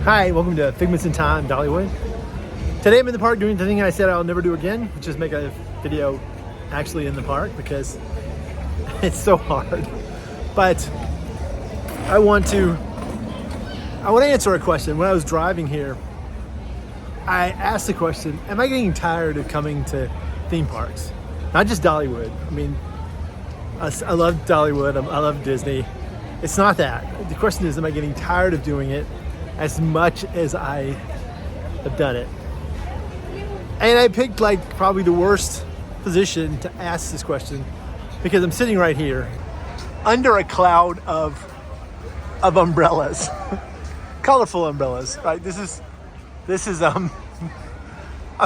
Hi, welcome to Figments in Time, Dollywood. Today I'm in the park doing the thing I said I'll never do again, which is make a video actually in the park because it's so hard. But I want to answer a question. When I was driving here, I asked the question, am I getting tired of coming to theme parks? Not just Dollywood. I mean, I love Dollywood, I love Disney. It's not that. The question is, am I getting tired of doing it as much as I have done it? And I picked like probably the worst position to ask this question because I'm sitting right here under a cloud of umbrellas, colorful umbrellas, right? This is a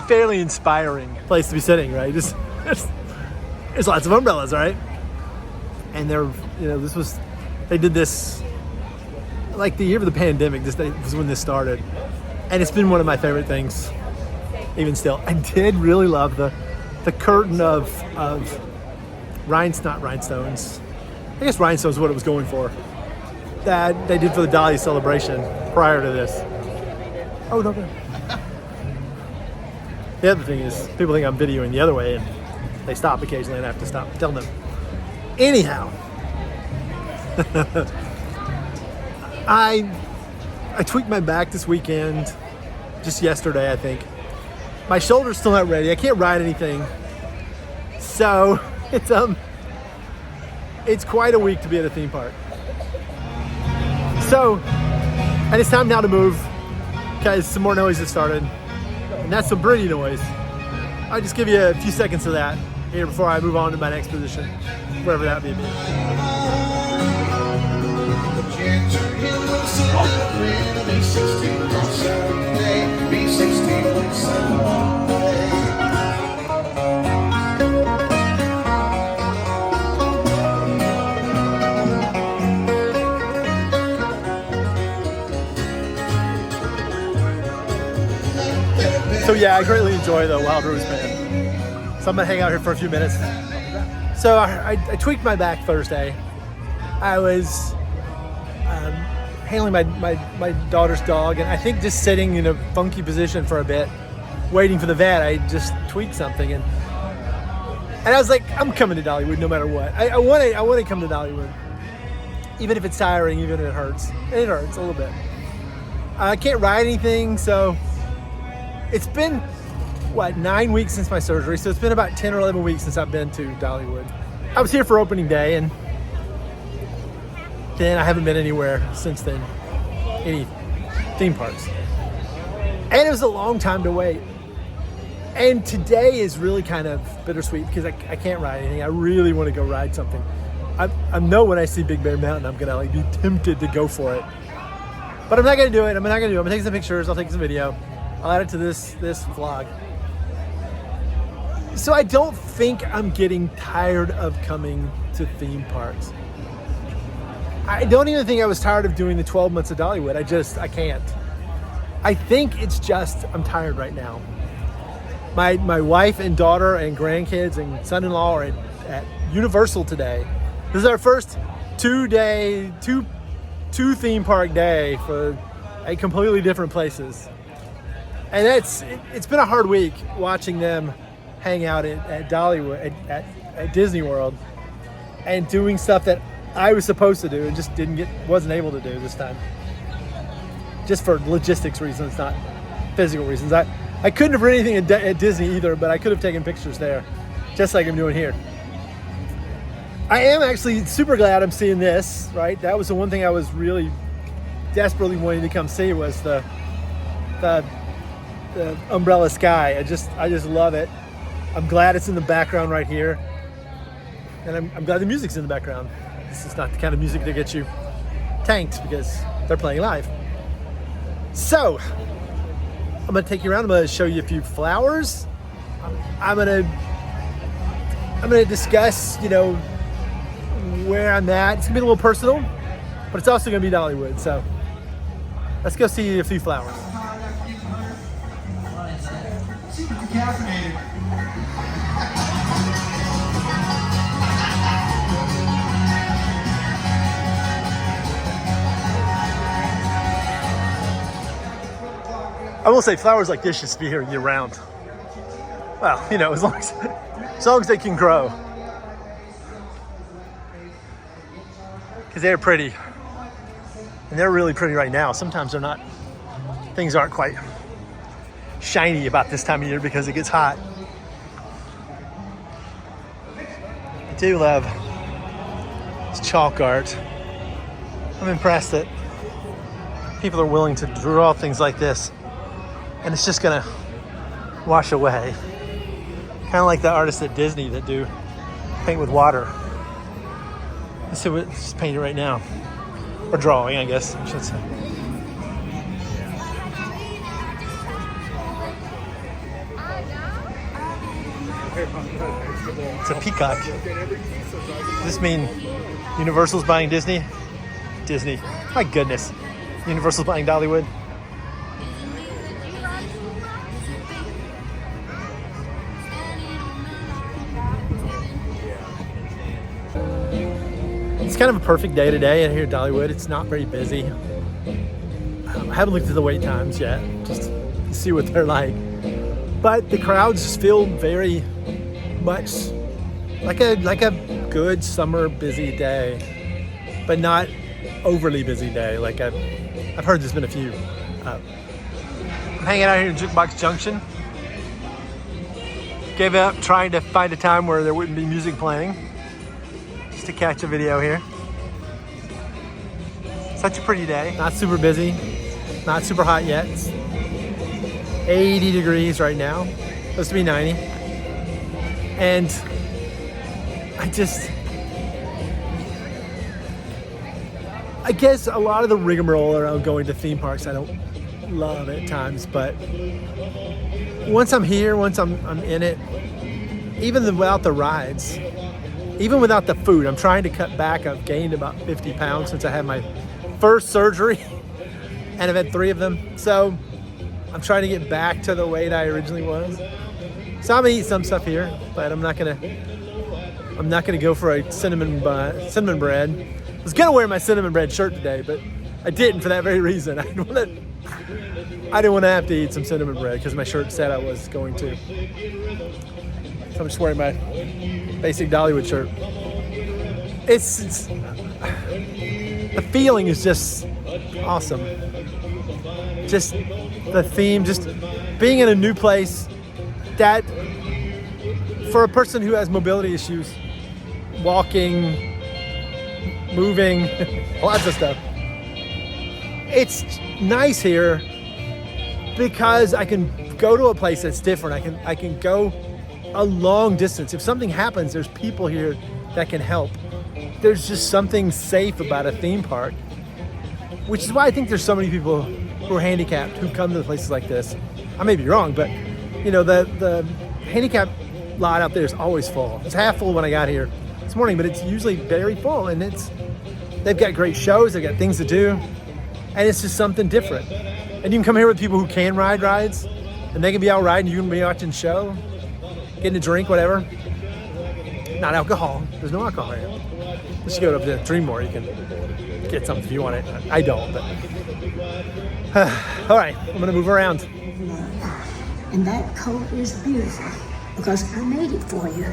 fairly inspiring place to be sitting, right? There's lots of umbrellas, right? And they did this like the year of the pandemic. This was when this started, and it's been one of my favorite things. Even still, I did really love the curtain of not rhinestones. I guess rhinestones is what it was going for. That they did for the Dolly celebration prior to this. Oh no. The other thing is, people think I'm videoing the other way, and they stop occasionally, and I have to stop telling them. Anyhow, I tweaked my back this weekend, just yesterday, I think. My shoulder's still not ready. I can't ride anything, so it's quite a week to be at a theme park. So, and it's time now to move because some more noise has started, and that's some pretty noise. I'll just give you a few seconds of that here before I move on to my next position, wherever that may be. So yeah, I greatly enjoy the Wild Rose Band. So I'm gonna hang out here for a few minutes. So I tweaked my back Thursday. I was handling my daughter's dog, and I think just sitting in a funky position for a bit, waiting for the vet, I just tweaked something, and I was like, I'm coming to Dollywood no matter what. I want to come to Dollywood, even if it's tiring, even if it hurts. And it hurts a little bit. I can't ride anything, so it's been 9 weeks since my surgery, so it's been about 10 or 11 weeks since I've been to Dollywood. I was here for opening day, and then I haven't been anywhere since then, any theme parks. And it was a long time to wait. And today is really kind of bittersweet because I can't ride anything. I really want to go ride something. I know when I see Big Bear Mountain, I'm gonna be tempted to go for it. But I'm not gonna do it. I'm gonna take some pictures. I'll take some video. I'll add it to this vlog. So I don't think I'm getting tired of coming to theme parks. I don't even think I was tired of doing the 12 months of Dollywood. I can't. I think it's just, I'm tired right now. My wife and daughter and grandkids and son-in-law are at Universal today. This is our first two theme park day for completely different places. And it's been a hard week watching them hang out at Dollywood, at Disney World, and doing stuff that I was supposed to do and just wasn't able to do this time. Just for logistics reasons, not physical reasons. I couldn't have written anything at Disney either, but I could have taken pictures there, just like I'm doing here. I am actually super glad I'm seeing this, right? That was the one thing I was really desperately wanting to come see was the umbrella sky. I just love it. I'm glad it's in the background right here. And I'm glad the music's in the background. This is not the kind of music that gets you tanked because they're playing live. So, I'm gonna take you around. I'm gonna show you a few flowers. I'm gonna discuss, where I'm at. It's gonna be a little personal, but it's also gonna be Dollywood. So, let's go see a few flowers. I will say flowers like this should be here year round. Well, you know, as long as they can grow. Because they're pretty. And they're really pretty right now. Sometimes they're not, things aren't quite shiny about this time of year because it gets hot. I do love this chalk art. I'm impressed that people are willing to draw things like this and it's just gonna wash away. Kind of like the artists at Disney that do paint with water. Let's see what's painted right now. Or drawing, I guess I should say. It's a peacock. Does this mean Universal's buying Disney? Disney. My goodness. Universal's buying Dollywood. It's kind of a perfect day today here at Dollywood. It's not very busy. I haven't looked at the wait times yet, just to see what they're like. But the crowds just feel very much like a good summer busy day, but not overly busy day. Like I've heard there's been a few. I'm hanging out here in Jukebox Junction. Gave up trying to find a time where there wouldn't be music playing, just to catch a video here. Such a pretty day. Not super busy, not super hot yet. It's 80 degrees right now, supposed to be 90. And I guess a lot of the rigmarole around going to theme parks I don't love at times, but once I'm here, once I'm in it, even without the rides, even without the food, I'm trying to cut back. I've gained about 50 pounds since I had my first surgery, and I've had 3 of them. So I'm trying to get back to the weight I originally was. So I'm gonna eat some stuff here, but I'm not gonna go for a cinnamon bread. I was gonna wear my cinnamon bread shirt today, but I didn't for that very reason. I didn't want to have to eat some cinnamon bread because my shirt said I was going to. So I'm just wearing my basic Dollywood shirt. It's the feeling is just awesome. Just the theme, just being in a new place that for a person who has mobility issues, walking, moving, lots of stuff. It's nice here because I can go to a place that's different. I can go a long distance. If something happens, there's people here that can help. There's just something safe about a theme park, which is why I think there's so many people who are handicapped who come to places like this. I may be wrong, but you know, the handicap lot out there is always full. It's half full when I got here this morning, but it's usually very full, and they've got great shows, they've got things to do, and it's just something different. And you can come here with people who can ride rides, and they can be out riding, you can be watching a show, getting a drink, whatever. Not alcohol, there's no alcohol here. Let's go to Dreammore, you can get something if you want it. I don't, but. All right, I'm gonna move around. And that coat is beautiful because I made it for you.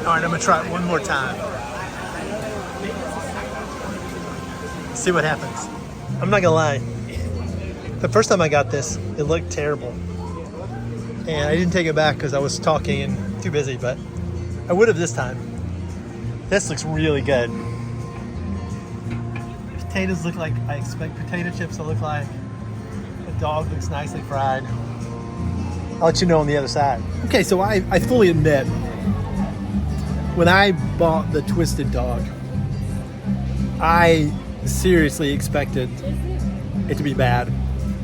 All right, I'm gonna try it one more time. See what happens. I'm not gonna lie. The first time I got this, it looked terrible. And I didn't take it back because I was talking and too busy, but I would have this time. This looks really good. Potatoes look like I expect potato chips to look like. The dog looks nicely fried. I'll let you know on the other side. Okay, so I fully admit, when I bought the Twisted Dog, I seriously expected it to be bad.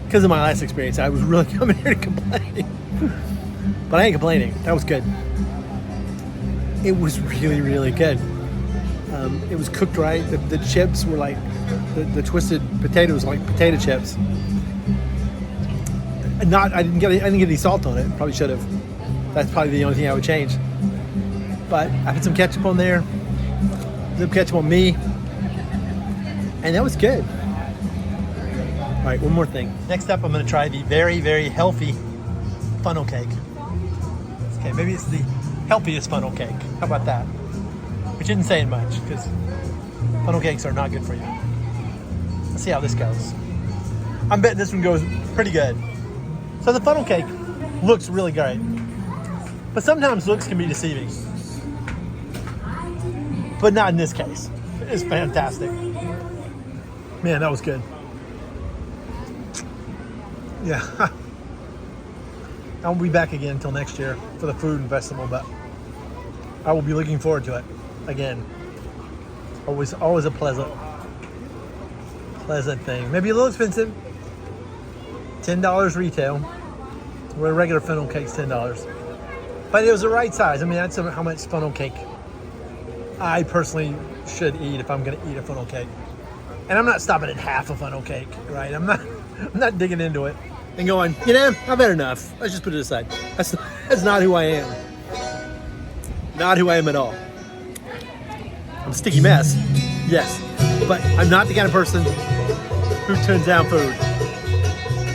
because of my last experience, I was really coming here to complain. But I ain't complaining. That was good. It was really, really good. It was cooked right. The chips were like the twisted potatoes, like potato chips. I didn't get any salt on it. Probably should have. That's probably the only thing I would change. But I put some ketchup on there. Some ketchup on me, and that was good. All right, one more thing. Next up, I'm going to try the very, very healthy funnel cake. Okay, maybe it's the healthiest funnel cake. How about that? Which isn't saying much, because funnel cakes are not good for you. Let's see how this goes. I'm betting this one goes pretty good. So the funnel cake looks really great, but sometimes looks can be deceiving. But not in this case. It's fantastic. Man, that was good. Yeah. I won't be back again until next year for the food festival, but I will be looking forward to it again. Always a pleasant thing. Maybe a little expensive. $10 retail. Where a regular funnel cake's $10. But it was the right size. I mean, that's how much funnel cake I personally should eat if I'm going to eat a funnel cake. And I'm not stopping at half a funnel cake, right? I'm not digging into it and going, you know, I've had enough. Let's just put it aside. That's not who I am. Not who I am at all. I'm a sticky mess, yes. But I'm not the kind of person who turns down food.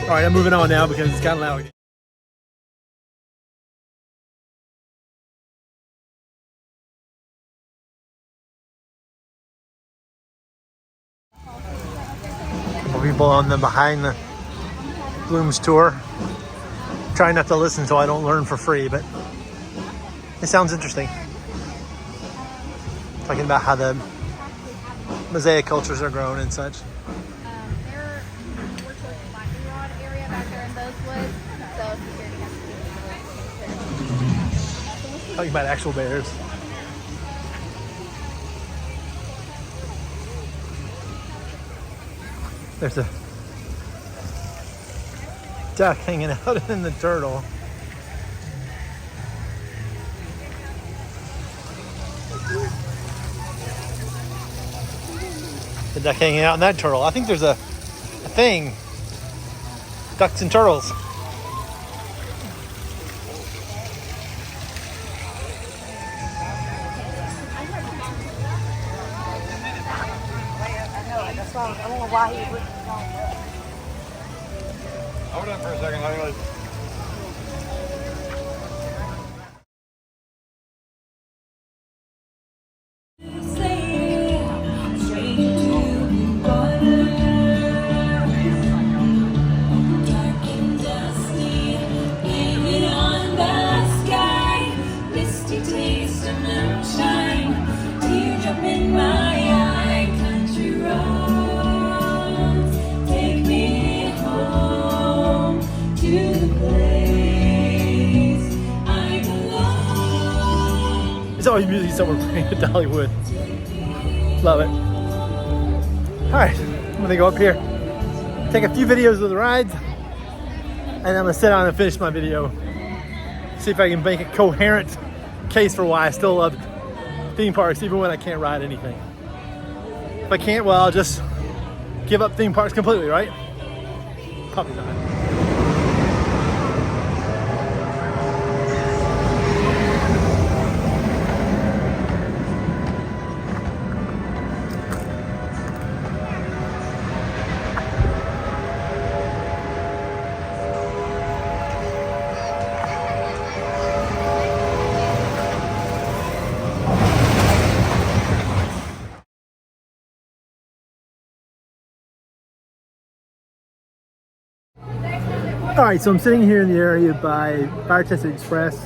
All right, I'm moving on now because it's gotten loud. People on the Behind the Blooms tour. Try not to listen so I don't learn for free, but it sounds interesting. Talking about how the mosaic cultures are grown and such. They're more towards the Blackenrod area back there in those woods, so security has to be. Talking about actual bears. There's a duck hanging out in the turtle. The duck hanging out in that turtle. I think there's a thing. Ducks and turtles. I don't know why he would. Hold on for a second. There's always music somewhere playing at Dollywood. Love it. Alright, I'm gonna go up here, take a few videos of the rides, and I'm gonna sit down and finish my video. See if I can make a coherent case for why I still love theme parks even when I can't ride anything. If I can't, well, I'll just give up theme parks completely, right? Probably not. All right, so I'm sitting here in the area by Fire Tested Express.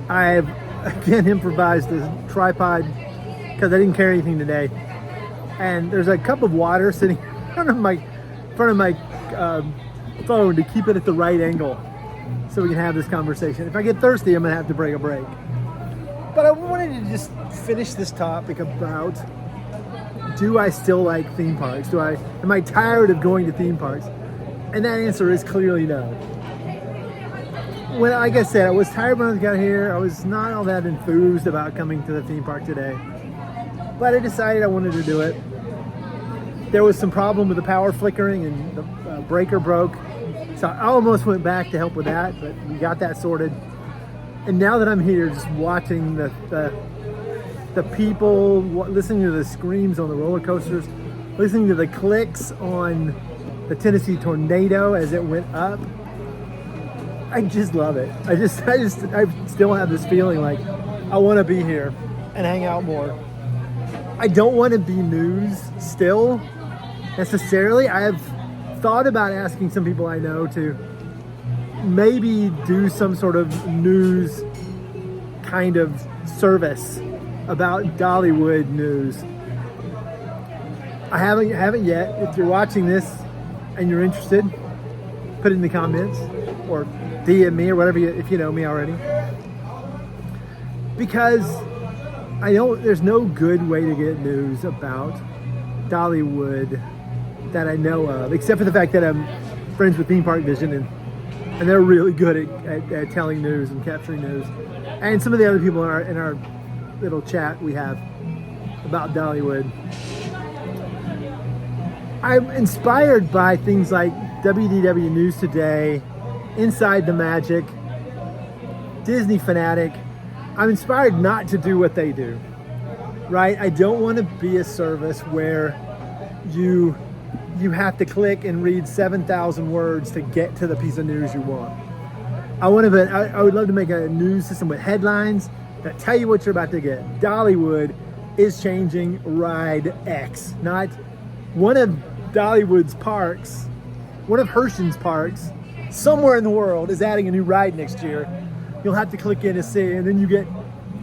I've again improvised a tripod because I didn't carry anything today. And there's a cup of water sitting in front of my phone to keep it at the right angle so we can have this conversation. If I get thirsty, I'm gonna have to break a break. But I wanted to just finish this topic about, do I still like theme parks? Am I tired of going to theme parks? And that answer is clearly no. When, like I said, I was tired when I got here. I was not all that enthused about coming to the theme park today. But I decided I wanted to do it. There was some problem with the power flickering and the breaker broke. So I almost went back to help with that, but we got that sorted. And now that I'm here, just watching the people, listening to the screams on the roller coasters, listening to the clicks on the Tennessee tornado as it went up, I just love it. I still have this feeling like I want to be here and hang out more. I don't want to be news still necessarily. I have thought about asking some people I know to maybe do some sort of news kind of service about Dollywood news. I haven't yet. If you're watching this and you're interested, put it in the comments or DM me or whatever if you know me already. Because there's no good way to get news about Dollywood that I know of, except for the fact that I'm friends with Theme Park Vision and they're really good at telling news and capturing news. And some of the other people in our little chat we have about Dollywood. I'm inspired by things like WDW News Today, Inside the Magic, Disney Fanatic. I'm inspired not to do what they do, right? I don't want to be a service where you have to click and read 7,000 words to get to the piece of news you want. I would love to make a news system with headlines that tell you what you're about to get. Dollywood is changing ride X, not one of Dollywood's parks, one of Herschen's parks, somewhere in the world is adding a new ride next year. You'll have to click in to see, and then you get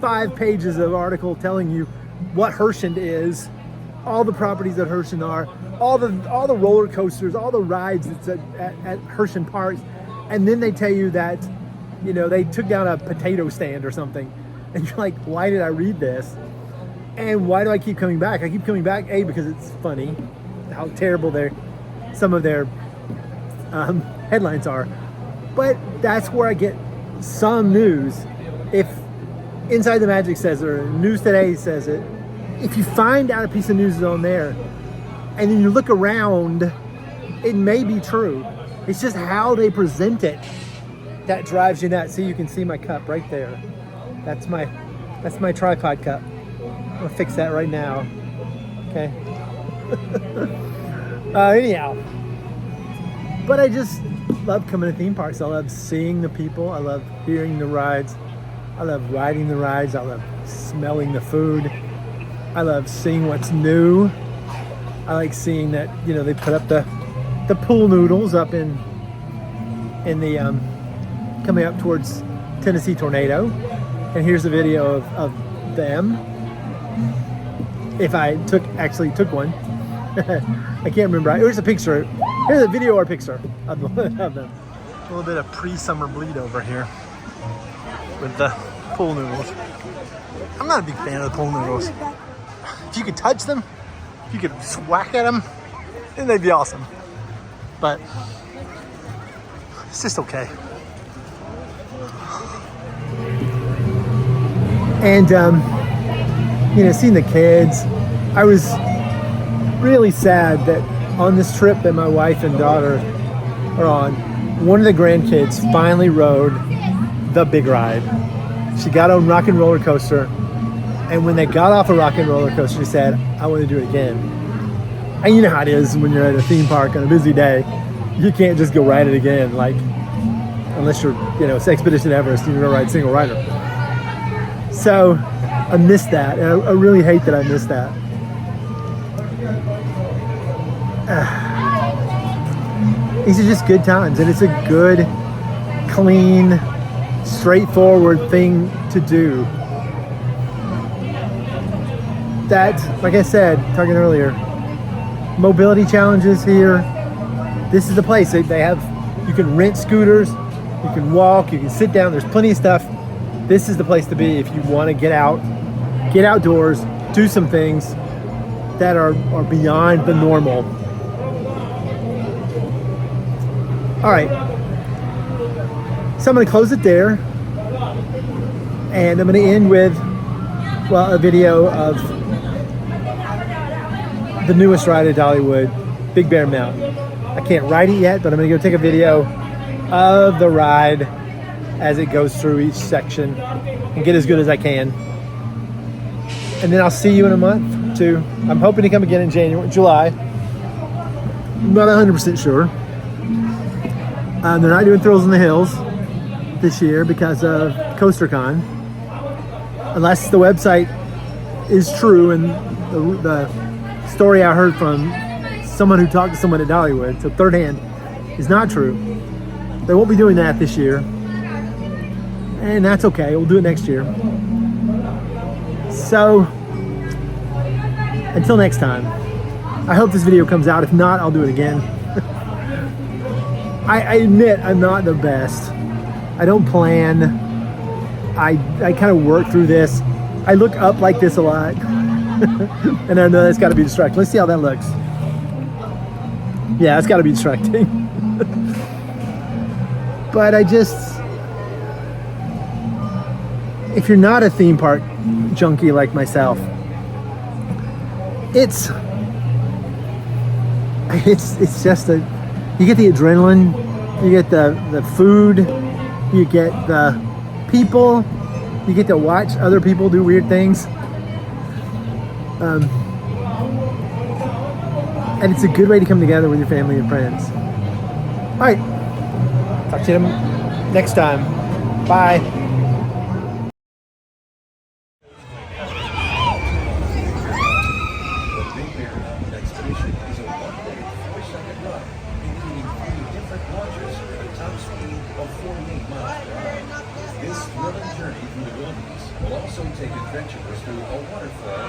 5 pages of article telling you what Herschen is, all the properties that Herschen are, all the roller coasters, all the rides that's at Herschen parks, and then they tell you that, they took down a potato stand or something, and you're like, why did I read this? And why do I keep coming back? I keep coming back, A, because it's funny how terrible some of their headlines are, but that's where I get some news. If Inside the Magic says it or News Today says it, if you find out a piece of news is on there and then you look around, it may be true. It's just how they present it that drives you nuts. See, you can see my cup right there. That's my tripod cup. I'm gonna fix that right now. Okay. Anyhow, but I just love coming to theme parks. I love seeing the people. I love hearing the rides. I love riding the rides. I love smelling the food. I love seeing what's new. I like seeing that, they put up the pool noodles up in the coming up towards Tennessee Tornado. And here's a video of them. If I actually took one. I can't remember. Here's a picture. Here's a video or picture of them. A little bit of pre-summer bleed over here with the pool noodles. I'm not a big fan of the pool noodles. If you could touch them, if you could whack at them, then they'd be awesome. But it's just okay. And seeing the kids, I was really sad that on this trip that my wife and daughter are on, one of the grandkids finally rode the big ride. She got on Rock and Roller Coaster, and when they got off a Rock and Roller Coaster, she said, I want to do it again. And you know how it is when you're at a theme park on a busy day. You can't just go ride it again, unless you're, it's Expedition Everest and you're gonna ride single rider. So I missed that, and I really hate that I missed that. These are just good times, and it's a good, clean, straightforward thing to do. That, like I said, talking earlier, mobility challenges here. This is the place. They have, you can rent scooters, you can walk, you can sit down. There's plenty of stuff. This is the place to be if you want to get out, get outdoors, do some things that are beyond the normal. All right. So I'm going to close it there. And I'm going to end with, well, a video of the newest ride at Dollywood, Big Bear Mountain. I can't ride it yet, but I'm going to go take a video of the ride as it goes through each section and get as good as I can. And then I'll see you in a month too. I'm hoping to come again in July. I'm not 100% sure. They're not doing Thrills in the Hills this year because of CoasterCon. Unless the website is true and the story I heard from someone who talked to someone at Dollywood, so third hand, is not true. They won't be doing that this year. And that's okay, we'll do it next year. So, until next time, I hope this video comes out. If not, I'll do it again. I admit I'm not the best. I don't plan. I kind of work through this. I look up like this a lot. And I know that's got to be distracting. Let's see how that looks. Yeah, it's got to be distracting. But I just, if you're not a theme park junkie like myself, it's just you get the adrenaline, you get the food, you get the people, you get to watch other people do weird things. And it's a good way to come together with your family and friends. All right, talk to you next time. Bye. This thrilling journey through the wilderness will also take adventurers through a waterfall